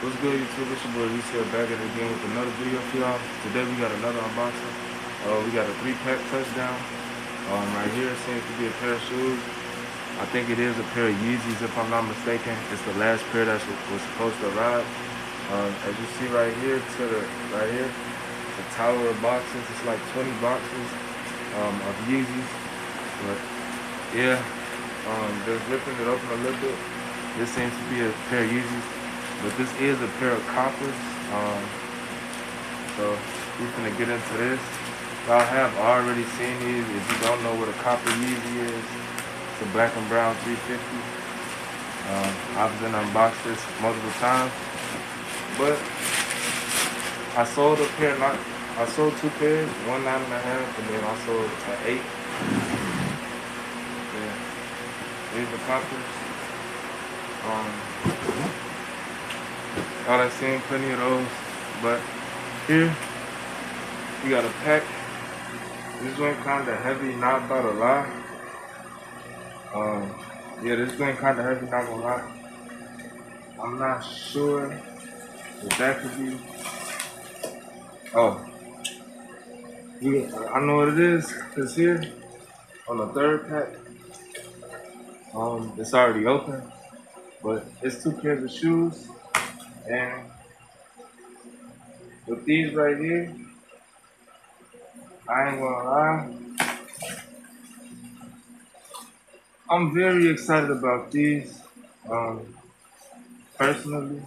What's good, YouTube? It's your boy Reese back at it again with another video for y'all. Today we got another unboxing. We got a 3-pack touchdown. Right here seems to be a pair of shoes. I think it is a pair of Yeezys if I'm not mistaken. It's the last pair that was supposed to arrive. As you see right here, the tower of boxes. It's like 20 boxes of Yeezys. But yeah, just ripping it open a little bit. This seems to be a pair of Yeezys. But this is a pair of coppers, so we're gonna get into this. Y'all have already seen these. If you don't know what a copper Yeezy is, it's a black and brown 350. I've been unboxed this multiple times, but I sold I sold 2 pairs, one 9.5, and then I sold an 8. Yeah, these are coppers. Y'all have seen plenty of those, but here we got a pack. This one kind of heavy, not about a lie. Yeah, this one kind of heavy, not gonna lie. I'm not sure if that could be. Oh, I know what it is. Cause here on the 3rd pack, it's already open, but it's 2 pairs of shoes. And with these right here, I ain't gonna lie, I'm very excited about these. Personally,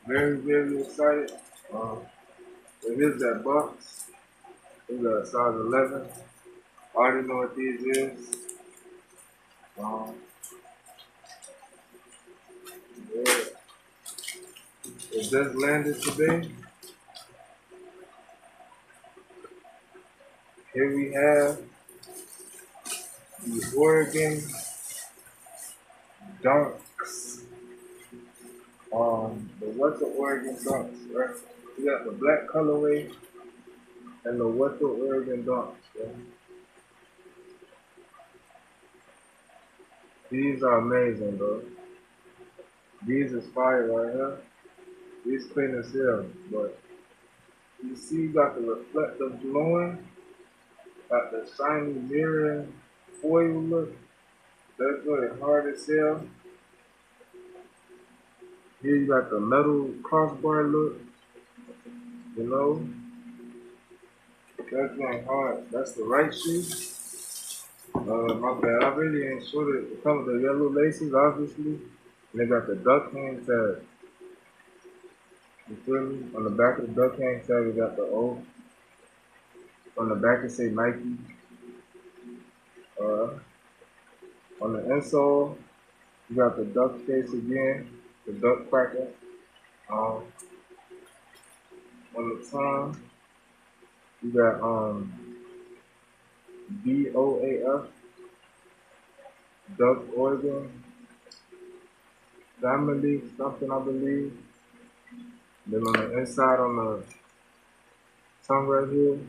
very, very excited. So here's that box. It's a size 11. I already know what these is. Yeah. It just landed today. Here we have the Oregon Dunks. What's the Oregon Dunks, right? We got the black colorway and the What the Oregon Dunks, right? These are amazing, bro. These is fire right here. These clean as hell, but you see you got the reflective glowing, got the shiny mirror foil look. That's really hard as hell. Here you got the metal crossbar look, you know. That's going hard. That's the right shoe. My bad. I really ain't sure the color of the yellow laces, obviously. And they got the duck hang tag. You feel me? On the back of the duck hang tag, we got the O. On the back, it say Nike. On the insole, you got the duck face again, the duck cracker. On the tongue, you got DOAF, Duck Oregon, Family, something I believe. Then on the inside, on the tongue right here,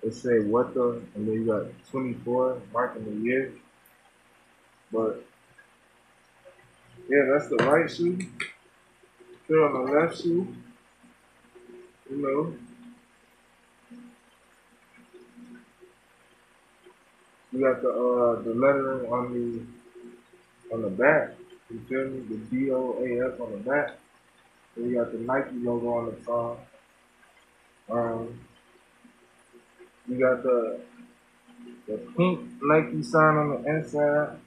it say what the, and then you got 24 marking the year. But yeah, that's the right shoe. Here on the left shoe, you know, you got the lettering on the back. You feel me? The DOAF on the back. Then you got the Nike logo on the top. You got the pink Nike sign on the inside.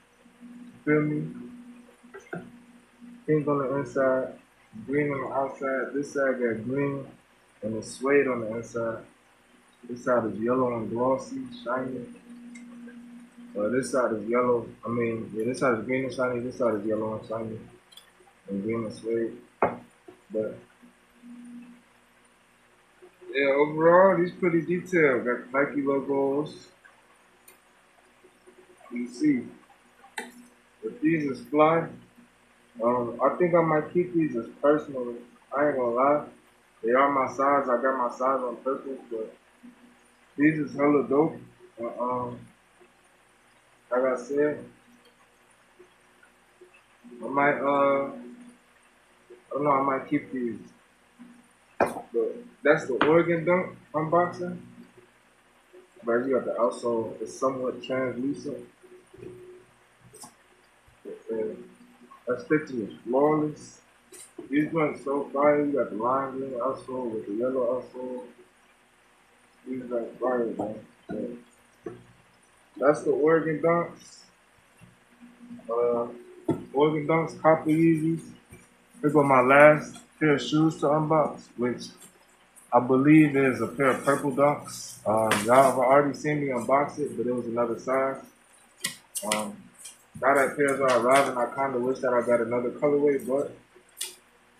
You feel me? Pink on the inside, green on the outside. This side got green and it's suede on the inside. This side is yellow and glossy, shiny. This side is yellow. This side is green and shiny. This side is yellow and shiny, and green and suede. But yeah, overall, these pretty detailed. Got Nike logos. You see, but these is fly. I think I might keep these as personal. I ain't gonna lie. They are my size. I got my size on purpose, but these is hella dope. I got I said, I might I don't know, I might keep these. But that's the Oregon Dunk unboxing. But you got the outsole, it's somewhat translucent. That stitching is flawless. These ones so fire. You got the lime green outsole with the yellow outsole. These are fire, man. Yeah. That's the Oregon Dunks. Uh, Oregon Dunks Copper Yeezys. Here go my last pair of shoes to unbox, which I believe is a pair of purple Dunks. Y'all have already seen me unbox it, but it was another size. Now that pairs are arriving, I kind of wish that I got another colorway, but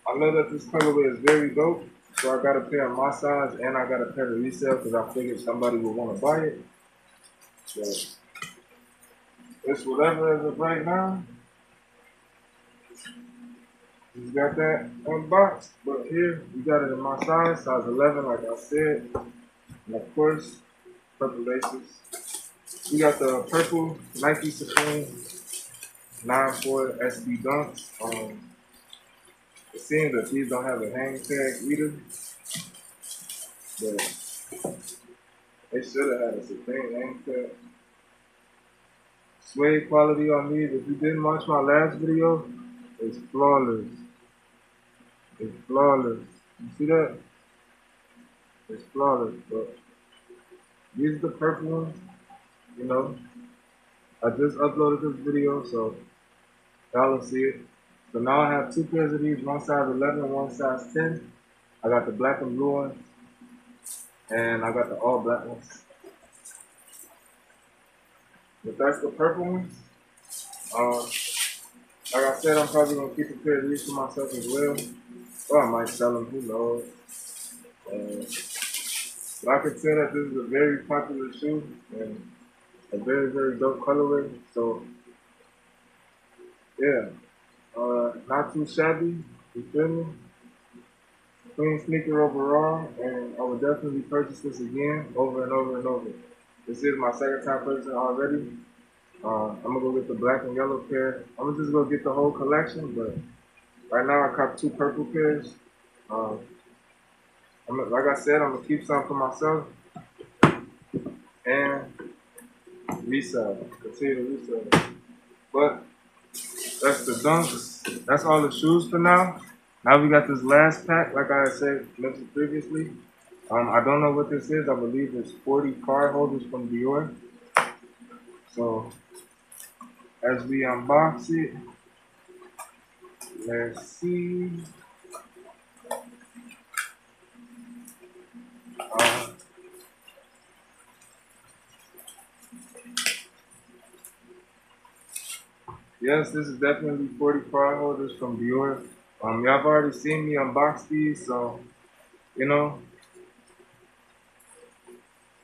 I know that this colorway is very dope. So I got a pair of my size and I got a pair to resell because I figured somebody would want to buy it. So it's whatever as of right now. Just got that unboxed, but here we got it in my size 11, like I said. And of course, purple laces. We got the purple Nike Supreme 9.4 SB Dunks. It seems that these don't have a hang tag either, but they should have had a Supreme hang tag. Suede quality on these. If you didn't watch my last video, it's flawless. It's flawless. You see that? It's flawless, but these are the purple ones. You know, I just uploaded this video, so y'all will see it. So now I have two pairs of these, one size 11 and one size 10. I got the black and blue ones, and I got the all black ones. But that's the purple ones. Like I said, I'm probably gonna keep a pair of these for myself as well. Or I might sell them, who knows. But I could tell that this is a very popular shoe and a very, very dope colorway. So yeah, not too shabby, you feel me? Clean sneaker overall, and I would definitely purchase this again over and over and over. This is my second time purchasing already. I'm gonna go get the black and yellow pair. I'm gonna just go get the whole collection, but right now I caught two purple pairs. Like I said, I'm gonna keep some for myself and resell, continue to resell. But that's the Dunks. That's all the shoes for now. Now we got this last pack, like I said, mentioned previously. I don't know what this is. I believe it's 40 card holders from Dior. So as we unbox it, let's see. Yes, this is definitely 40 card holders from Dior. Y'all have already seen me unbox these, so you know,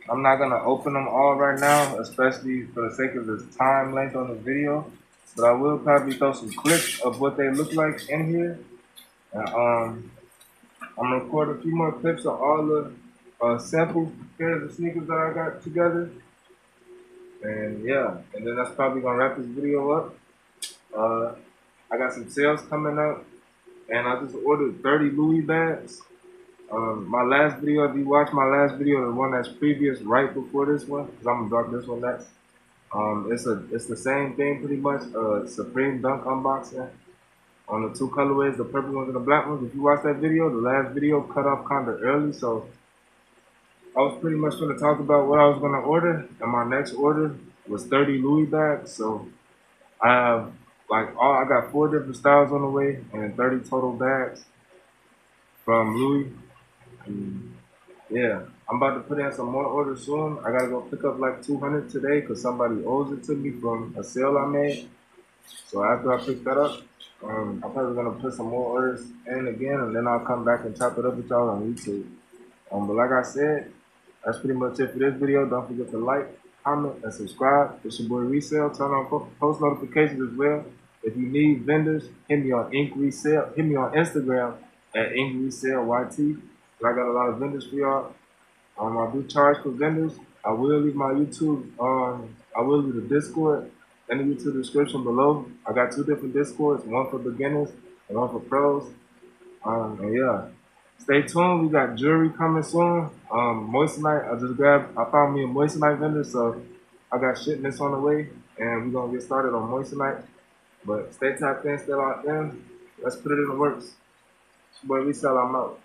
I'm not gonna open them all right now, especially for the sake of this time length on the video. But I will probably throw some clips of what they look like in here. And, I'm gonna record a few more clips of all the sample pairs of sneakers that I got together. And yeah, and then that's probably gonna wrap this video up. I got some sales coming up, and I just ordered 30 Louis bags. My last video, if you watch my last video, the one that's previous, right before this one, because I'm gonna drop this one next. It's the same thing pretty much. Supreme Dunk unboxing on the two colorways, the purple ones and the black ones. If you watch that video, the last video cut off kind of early, so I was pretty much going to talk about what I was going to order, and my next order was 30 Louis bags. So I have I got 4 different styles on the way and 30 total bags from Louis. And yeah, I'm about to put in some more orders soon. I gotta go pick up like 200 today because somebody owes it to me from a sale I made. So after I pick that up, I'm probably gonna put some more orders in again, and then I'll come back and chop it up with y'all on YouTube. But like I said, that's pretty much it for this video. Don't forget to like, comment, and subscribe. It's your boy Resale. Turn on post notifications as well. If you need vendors, hit me on inkresellyt. Hit me on Instagram at inkresellyt. I got a lot of vendors for y'all. I do charge for vendors. I will leave my YouTube. I will leave the Discord in the YouTube description below. I got 2 different Discords, one for beginners and one for pros. And yeah, stay tuned. We got jewelry coming soon. Moissanite, I found me a moissanite vendor, so I got shipments on the way, and we're gonna get started on moissanite. But stay tapped in, stay locked in. Let's put it in the works. Boy, we sell, I'm out.